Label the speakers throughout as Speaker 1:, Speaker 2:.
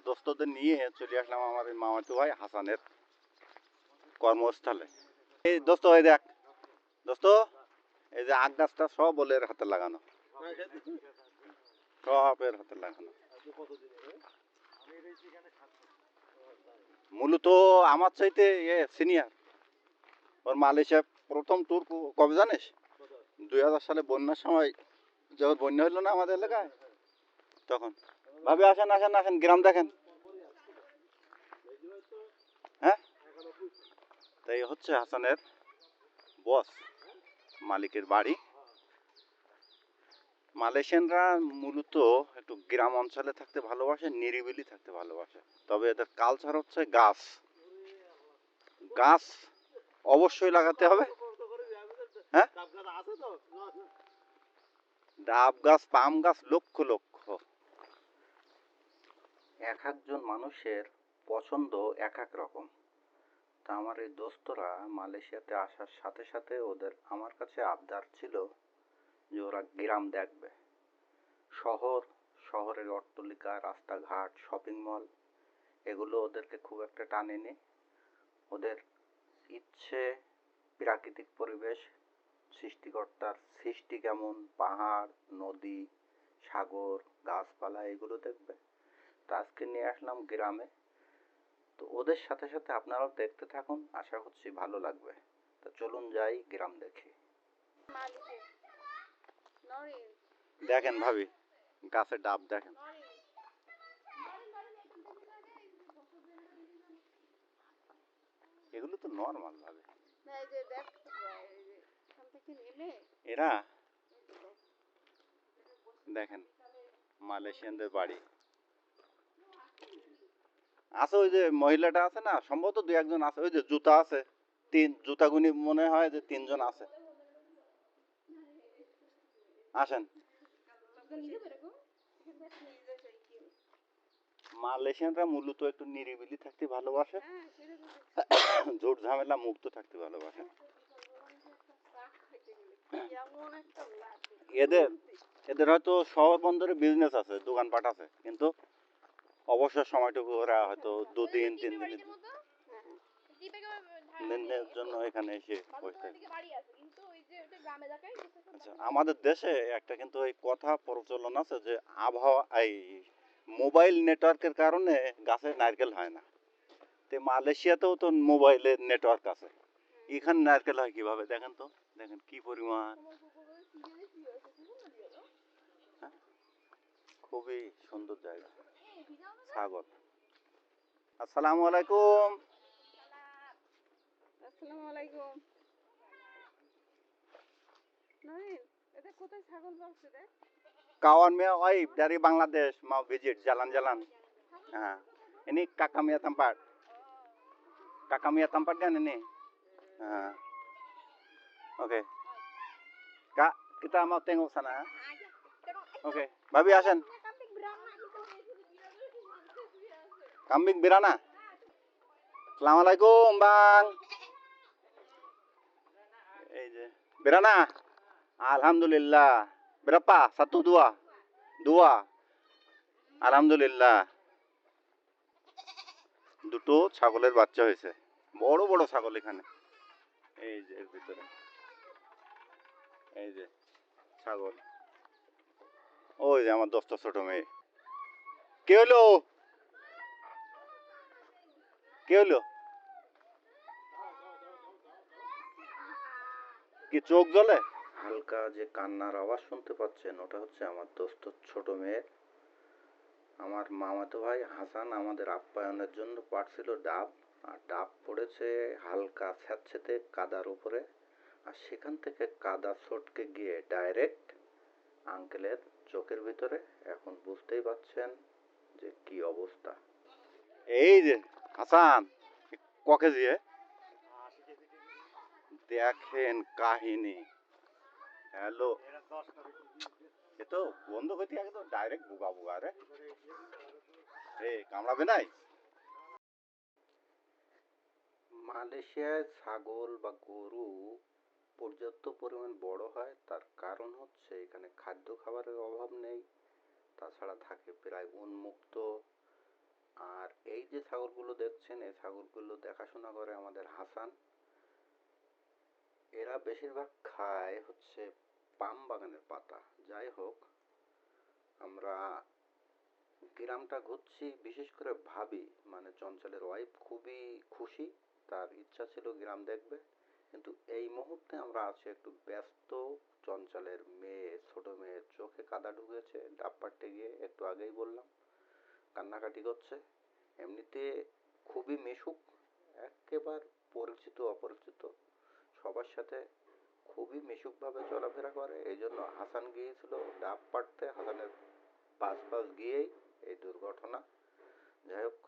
Speaker 1: দোস্তদের নিয়ে চলে আসলাম আমার এই মামাতো ভাই হাসানের কর্মস্থলে। এই দোস্ত, এই দেখ দোস্ত, এই যে আখ গাছটা সব ওলের হাতে লাগানো, সবের হাতে লাগানো। মূলত আমার চাইতে সিনিয়র। ওর মালয়েশিয়া প্রথম ট্যুর কবে জানিস? 2000 সালে বন্যার সময়, যখন বন্যা হইলো না আমাদের এলাকায়, তখন। ভাবি আসেন আসেন আসেন, গ্রাম দেখেন। হ্যাঁ, তাই হচ্ছে হাসানের বস, মালিকের বাড়ি। মালয়েশিয়ানরা মূলত একটু গ্রাম অঞ্চলে থাকতে ভালোবাসে, নিরিবিলি থাকতে ভালোবাসে। তবে এদের কালচার হচ্ছে গাছ, গাছ অবশ্যই লাগাতে হবে। হ্যাঁ, ডাব গাছ, পাম গাছ, লক্ষ লক্ষ। এক একজন মানুষের পছন্দ এক এক রকম। তা আমার এই দোস্তরা মালয়েশিয়াতে আসার সাথে সাথে ওদের আমার কাছে আবদার ছিল যে ওরা গ্রাম দেখবে। শহরের অট্টালিকা, রাস্তাঘাট, শপিং মল, এগুলো ওদেরকে খুব একটা টানেনি। ওদের ইচ্ছে প্রাকৃতিক পরিবেশ, সৃষ্টিকর্তার সৃষ্টি কেমন, পাহাড়, নদী, সাগর, গাছপালা, এগুলো দেখবে। তো আজকে নিয়ে আসলাম গ্রামে। তো ওদের সাথে সাথে আপনারাও দেখতে থাকুন, আশা করছি ভালো লাগবে। তো চলুন যাই গ্রাম দেখি। দেখেন ভাবি, গাছের ডাব দেখেন। এগুলো তো নর্মাল ভাবে এরা দেখেন মালয়েশিয়ানদের বাড়ি আছে। ওই যে মহিলাটা আছে না, সম্ভবত 2-1 জন আছে। ওই যে জুতা আছে, জুতা গুনি মনে হয় যে 3 জন আছে। আসেন। মালয়েশিয়ানরা মূলত একটু নিরিবিলি থাকতে ভালোবাসে, ঝুট ঝামেলা মুক্ত থাকতে ভালোবাসে। এদের হয়তো শহর বন্দরে বিজনেস আছে, দোকানপাট আছে, কিন্তু অবসর সময়টুকু ওরা হয়তো 2-3 দিনের জন্য এখানে এসে বসে থাকে। আচ্ছা, আমাদের দেশে একটা কিন্তু এই কথা প্রচলন আছে যে আবহাওয়া, এই মোবাইল নেটওয়ার্কের কারণে গাছে নারকেল হয় না। তো মালয়েশিয়াতেও তো মোবাইলের নেটওয়ার্ক আছে, এখানে নারকেল হয় কিভাবে? দেখেন তো, দেখেন কি পরিমাণ। খুবই সুন্দর জায়গা। ছাগল। আসসালামু আলাইকুম।
Speaker 2: আসসালামু আলাইকুম। নহিন, এটা কোথায় ছাগল পালছে রে?
Speaker 1: Kawan mea oi dari Bangladesh mau visit jalan-jalan. Ini kakak mia tempat. Kakak mia tempat kan ini. Oke. Kak, kita mau tengok sana. Oke. Babi asen. Kambing birana. Assalamualaikum Bang. Birana. Alhamdulillah. Berapa? 1, 2? 2. আলহামদুলিল্লাহ, 2টো ছাগলের বাচ্চা হয়েছে। বড় বড় ছাগল এখানে। এই যে এর ভিতরে, এই যে ছাগল। ওই যে আমার দোস্ত ছোট মেয়ে। কে হলো? কে হলো? কি চোখ জ্বলে? হালকা যে কান্নার আওয়াজ শুনতে পাচ্ছেন, ওটা হচ্ছে আমার দোস্ত ছোট মেয়ে। আমার মামাতো ভাই হাসান আমাদের আপ্যায়নের জন্য পাঠাচ্ছিল ডাব, আর ডাব পড়েছে হালকা স্যাঁতসেঁতে কাদার উপরে, আর সেখান থেকে কাদা ছটকে গিয়ে ডাইরেক্ট আঙ্কেলের চোখের ভিতরে। এখন বুঝতেই পাচ্ছেন যে কি অবস্থা। এই যে হাসান, ক কেজি? দেখেন কাহিনী। হ্যালো, এ তো বন্ধ করতে আগে তো ডাইরেক্ট বুগা বুগা রে। কামড়াবে নাই। মালয়েশিয়ায় ছাগল বা গরু পর্যাপ্ত পরিমাণ বড় হয়, তার কারণ হচ্ছে এখানে খাদ্য খাবারের অভাব নেই। তাছাড়া থাকে প্রায় উন্মুক্ত ছাগলগুলো দেখছেন, এই ছাগলগুলো দেখাশোনা করে আমাদের হাসান। এরা বেশিরভাগ খায় হচ্ছে পাম বাগানের পাতা। যাই হোক, আমরা গ্রামটা ঘুরছি, বিশেষ করে ভাবি মানে চঞ্চলের ওয়াইফ খুবই খুশি, তার ইচ্ছা ছিল গ্রাম দেখবে, কিন্তু এই মুহূর্তে আমরা আছি একটু ব্যস্ত। চঞ্চলের মেয়ে, ছোট মেয়ের চোখে কাদা ঢুকেছে ডাব পাড়তে গিয়ে, একটু আগেই বললাম, কান্নাকাটি করছে। এমনিতে খুবই মিশুক, একেবারে পরিচিত অপরিচিত সবার সাথে খুবই মিশুকভাবে চলাফেরা করে। এই জন্য হাসান গিয়েছিল ডাব পাড়তে, হাসানের পাশ গিয়েই এই দুর্ঘটনা। যাই হোক,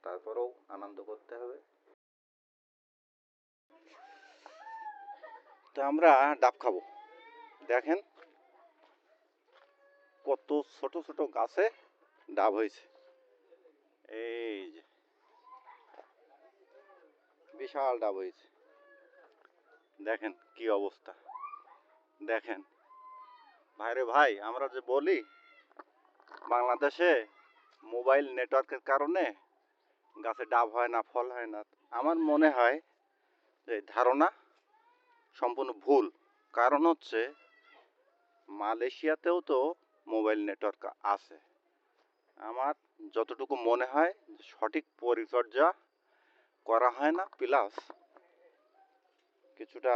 Speaker 1: তারপরেও আনন্দ করতে হবে। তো আমরা ডাব খাবো। দেখেন কত ছোট ছোট গাছে ডাব হয়েছে, এই যে বিশাল ডাব হয়েছে। দেখেন কি অবস্থা, দেখেন ভাইরে ভাই, আমরা যে বলি বাংলাদেশে মোবাইল নেটওয়ার্কের কারণে গাছে ডাব হয় না, ফল হয় না, আমার মনে হয় যে ধারণা সম্পূর্ণ ভুল। কারণ হচ্ছে মালয়েশিয়াতেও তো মোবাইল নেটওয়ার্ক আছে। আমার যতটুকু মনে হয় সঠিক পরিচর্যা করা হয় না, প্লাস কিছুটা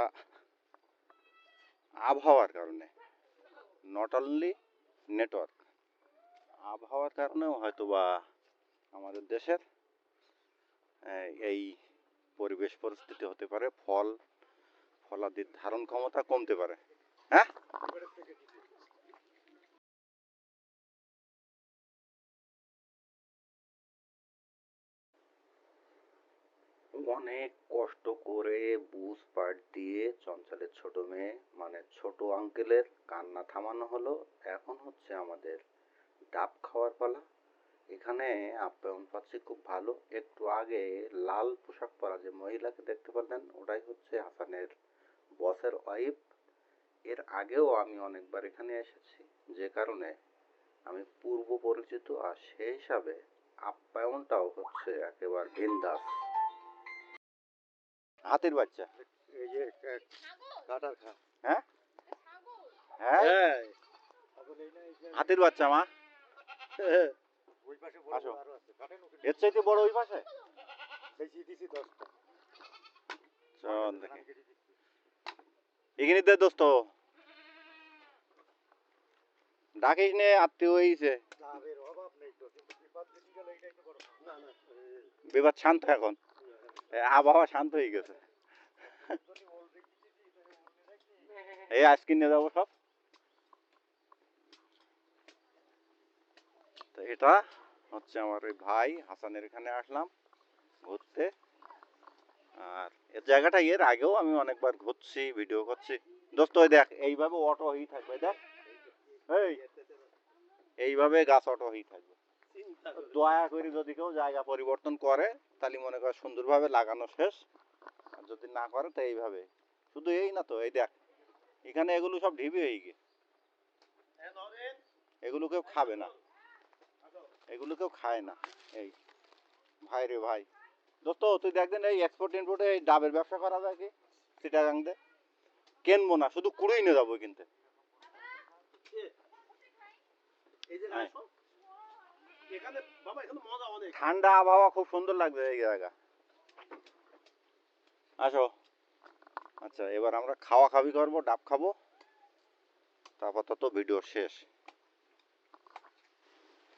Speaker 1: আবহাওয়ার কারণে, নট অনলি নেটওয়ার্ক, আবহাওয়ার কারণেও হয়তো বা আমাদের দেশের এই পরিবেশ পরিস্থিতি হতে পারে, ফলাদির ধারণ ক্ষমতা কমতে পারে। হ্যাঁ, অনেক কষ্ট করে বুঝ পাট দিয়ে চঞ্চলের ছোট মেয়ে মানে ছোট আঙ্কেলের কান্না থামানো হলো। এখন হচ্ছে আমাদের ডাব খাওয়ার পালা। এখানে আপ্যায়ন পাচ্ছি খুব ভালো। একটু আগে লাল পোশাক পরা যে মহিলাকে দেখতে পারলেন, ওটাই হচ্ছে হাসানের বসের ওয়াইফ। এর আগেও আমি অনেকবার এখানে এসেছি, যে কারণে আমি পূর্ব পরিচিত, আর সেই হিসাবে আপ্যায়নটাও হচ্ছে একেবারে বিন্দাস। হাতির বাচ্চা,
Speaker 3: এই যে কাটার খা।
Speaker 1: হ্যাঁ হ্যাঁ, হাতির বাচ্চা মা।
Speaker 3: ওই পাশে বড়
Speaker 1: আসো,
Speaker 3: আরো আছে কাটেন ওকে
Speaker 1: এর চাইতে বড় ওই পাশে।
Speaker 3: বেশি দিছি 10টা
Speaker 1: চল দেখে এখানে দে দোস্ত, ডাকিস নে, আত্মীয় হয়েছে।
Speaker 3: লাভের অভাব নেই তো, কিন্তু বিপদ বেশি গেল এটাই তো বড় না না
Speaker 1: বিবাদ শান্ত এখন, আবহাওয়া শান্ত হয়ে গেছে। এই আইসক্রিম নিয়ে যাবো সব। তো এটা হচ্ছে আমার ওই ভাই হাসানের, এখানে আসলাম ঘুরতে। আর এই জায়গাটা এর আগেও আমি অনেকবার ঘুরছি, ভিডিও করছি। দোস্ত ওই দেখ, এইভাবে অটো হয়ে থাকবে, দেখ এইভাবে গাছ অটো হয়ে থাকবে। দয়া করে যদি কেউ জায়গা পরিবর্তন করে তাহলে মনে করে সুন্দরভাবে লাগানো শেষ, আর যদি না করে তো এইভাবে। শুধু এই না তো, এই দেখ এখানে এগুলো সব ঢিবি হয়ে গিয়ে, এগুলো কেউ খাবে না, এগুলো কেউ খায় না। এই ভাই রে ভাই, দোস্ত তুই দেখবেন এই এক্সপোর্ট ইম্পোর্টে এই ডাবের ব্যবসা করা যায় কি চিটাগাং দে, কেনবো না, শুধু কুড়েই নিয়ে যাবো কিনতে। ঠান্ডা আবহাওয়া খুব সুন্দর লাগবে এই জায়গা। আসো। আচ্ছা, এবার আমরা খাওয়া খাবি করবো, ডাব খাবো, তারপর তো ভিডিও শেষ।